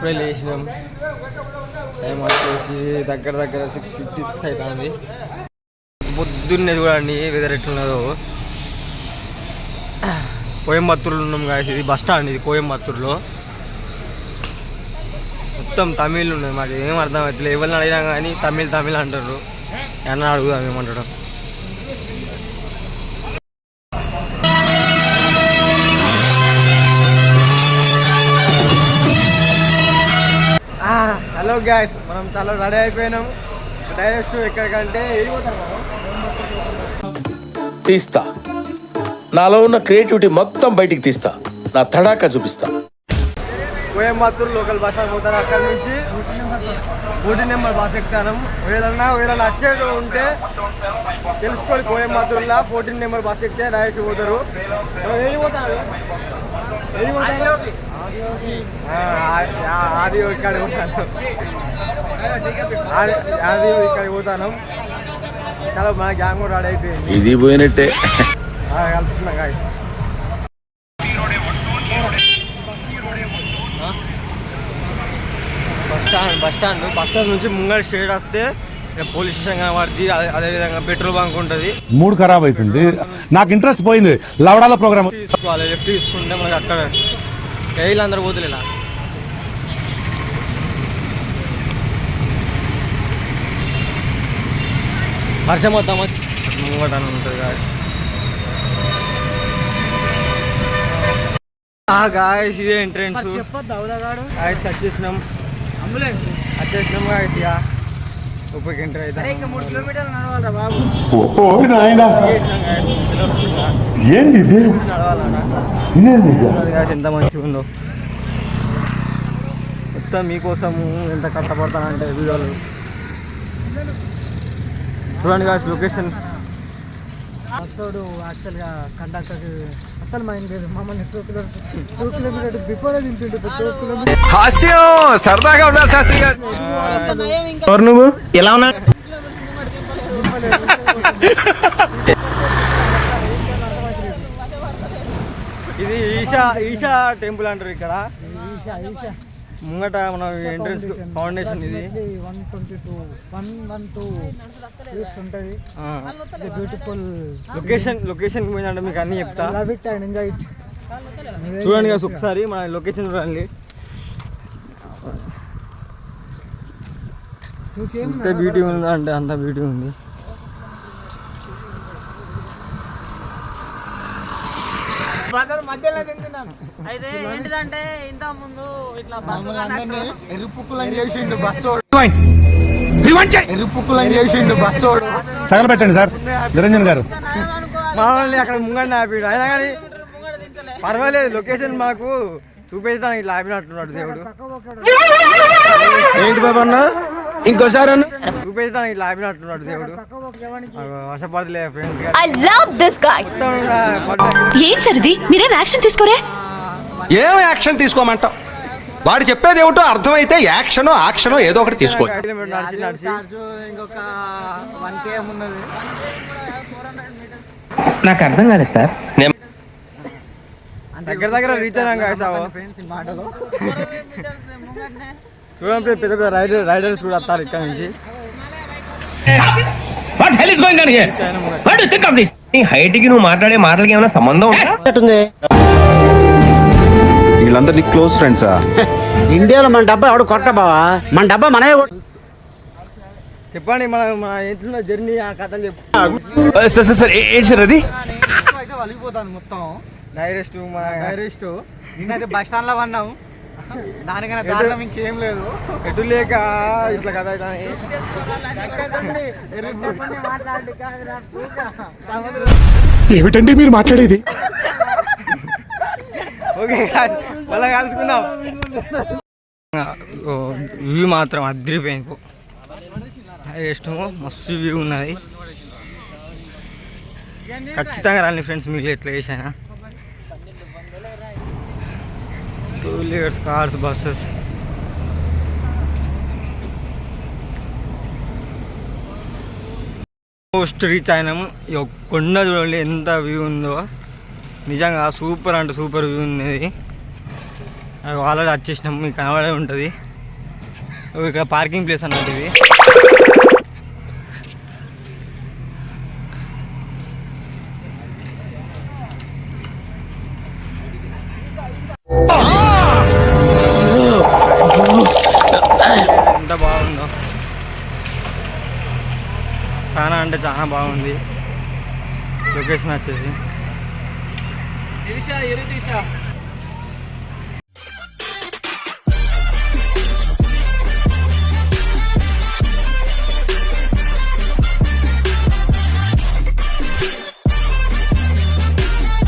ఇప్పుడే లేచినాం. టైం వచ్చేసి దగ్గర 6:56 అవుతుంది. పొద్దున్నే చూడండి వెదర్ ఎట్లున్నదో. కోయంబత్తూరులో ఉన్నాం గాయస్. ఇది బస్ స్టాండ్, ఇది కోయంబత్తూరులో. మొత్తం తమిళ్ ఉన్నది, మాకు ఏం అర్థం అవుతుంది. ఎవరిని అడిగినా కానీ తమిళ్ అంటారు. ఏమన్నా అడుగుదాం ఏమంటాడు. హలో గాయస్, మనం చాలా రెడీ అయిపోయినాం. డైరెక్ట్ ఎక్కడికంటే తీస్తా, నాలో ఉన్న క్రియేటివిటీ మొత్తం బయటికి తీస్తా, నా తడాకా చూపిస్తా. కోయంబత్తూరు లోకల్ బస్ స్టాండ్ పోతాను. అక్కడి నుంచి 14 నెంబర్ బస్ ఎక్కుతాను. వేరే వచ్చేది ఉంటే తెలుసుకోవాలి. కోయంబత్తూరులో 14 నెంబర్ బస్ ఎక్కితే డైరెక్ట్ పోతారు. ఆది ఇక్కడికి పోతాను. చాలా మన గ్యాంగ్ కూడా రెడీ అయిపోయింది. ఇది పోయినట్టే. కలుసుకున్నాం గాయ. బస్ స్టాండ్ నుంచి ముంగడు స్ట్రేట్ వస్తే పోలీస్ స్టేషన్ కనబడుతుంది. అదేవిధంగా పెట్రోల్ బంక్ ఉంటుంది. మూడ్ ఖరాబ్ అవుతుంది, నాకు ఇంట్రెస్ట్ పోయింది. లవడాల ప్రోగ్రామ్ తీసుకోవాలి. లెఫ్ట్ తీసుకుంటే మనకి అక్కడ కైలు అందరు పోతులే. ఇలా వర్షం మొత్తం ముంగట ఉంటుంది గాయస్. ఇదే ఎంట్రెన్స్. గాయస్ వచ్చేసినాం గాయస్. ఇక ఉపకి ఎంటర్ అవుతాం. 3 కిలోమీటర్లు నడవాలరా బాబు. ఎంత మంచిగా ఉందో. మొత్తం మీకోసం ఎంత కష్టపడతానంటే వీడియోలు చూడండి గాయస్. లొకేషన్ బస్సోడు యాక్చువల్గా కండక్టర్ అసలు మైండ్ లేదు. మమ్మల్ని 2 కిలోమీటర్ బిఫోర్ దింపిండు. 2 కిలోమీటర్ సరదాగా ఉన్నారు శాస్త్రి గారు. నువ్వు ఎలా ఉన్నా? ఇది ఈషా టెంపుల్ అంటారు ఇక్కడ. ముంగట మన ఎంట్రన్స్ ఫౌండేషన్. ఇది 112 ఉంటుంది. బ్యూటిఫుల్ లొకేషన్ పోయిందంటే మీకు అన్ని చెప్తా. Love it and enjoy it. చూడండి కదా ఒకసారి మన లొకేషన్ చూడండి. ఎంత బ్యూటీ ఉంది అంటే అంత బ్యూటీ ఉంది. మధ్యలో తింటున్నాను. అయితే ఏంటిదంటే ఇంత ముందు ఇట్లా ఎరుపుక్కులని చేసిండు బస్సోడు. తగలబెట్టండి సార్ నిరంజన్ గారు. మామూలు అక్కడ ముంగండి ఆపిడు. అయినా కానీ పర్వాలేదు. లొకేషన్ మాకు చూపించడానికి ఇట్లా ఆపినట్టున్నాడు దేవుడు. ఏంటి బాబా అన్న, ఇంకోసారి అన్న చూపించడానికి ఇట్లా ఆపినట్టున్నాడు దేవుడు. వశపడలే ఫ్రెండ్స్. ఏంటి సార్ ఇది? మీరేం యాక్షన్ తీసుకోరే? ఏం యాక్షన్ తీసుకోమంటావు? వాడు చెప్పేది ఏమిటో అర్థమైతే యాక్షనో యాక్షనో ఏదో ఒకటి తీసుకో. ఇంకొక 1 km ఉన్నది. నాకు అర్థం కాలేదు సార్. దగ్గర రీచ్ అయినా ఫ్రెండ్స్ ఈ మాటలో చూడండి. పెద్ద రైడర్స్ కూడా వస్తారు ఇక్కడ నుంచి. హైట్ కి నువ్వు మాట్లాడే మాటలకి ఏమైనా సంబంధం ఉందా? వీళ్ళందరినీ క్లోజ్ ఫ్రెండ్సా? ఇండియాలో మన డబ్బా ఎవడు కొట్ట బావా, మన డబ్బా మనమే. చెప్పండి మన ఇంట్లో జర్నీ ఆ కథలు చెప్పు. ఏంటి సార్ అది? అయితే వలిగిపోతాను మొత్తం. డైరెక్ట్ నేనైతే బస్ స్టాండ్ లో పన్నాము. దానికైనా దారుణం ఇంకేం లేదు. ఎటు లేక ఇట్లా కథ అవుతాయి. ఏమిటండి మీరు మాట్లాడేది? ఓకే మళ్ళీ కలుసుకుందాం. వ్యూ మాత్రం అదిరిపోయింది. ఇష్టము మస్తు వ్యూ ఉన్నది. ఖచ్చితంగా రండి ఫ్రెండ్స్. మీరు ఎట్లా చేసానా 2 wheelers, cars, buses. Post reach అయినాము. కొండ చూడండి ఎంత వ్యూ ఉందో. నిజంగా సూపర్ అంటే సూపర్ వ్యూ ఉన్నది. ఆల్రెడీ వచ్చేసినాం, మీకు కనబడే ఉంటుంది. ఇక్కడ పార్కింగ్ ప్లేస్ అన్నట్టు ఇది. ఎంత బాగుందో, చాలా అంటే చాలా బాగుంది లొకేషన్ వచ్చేసి.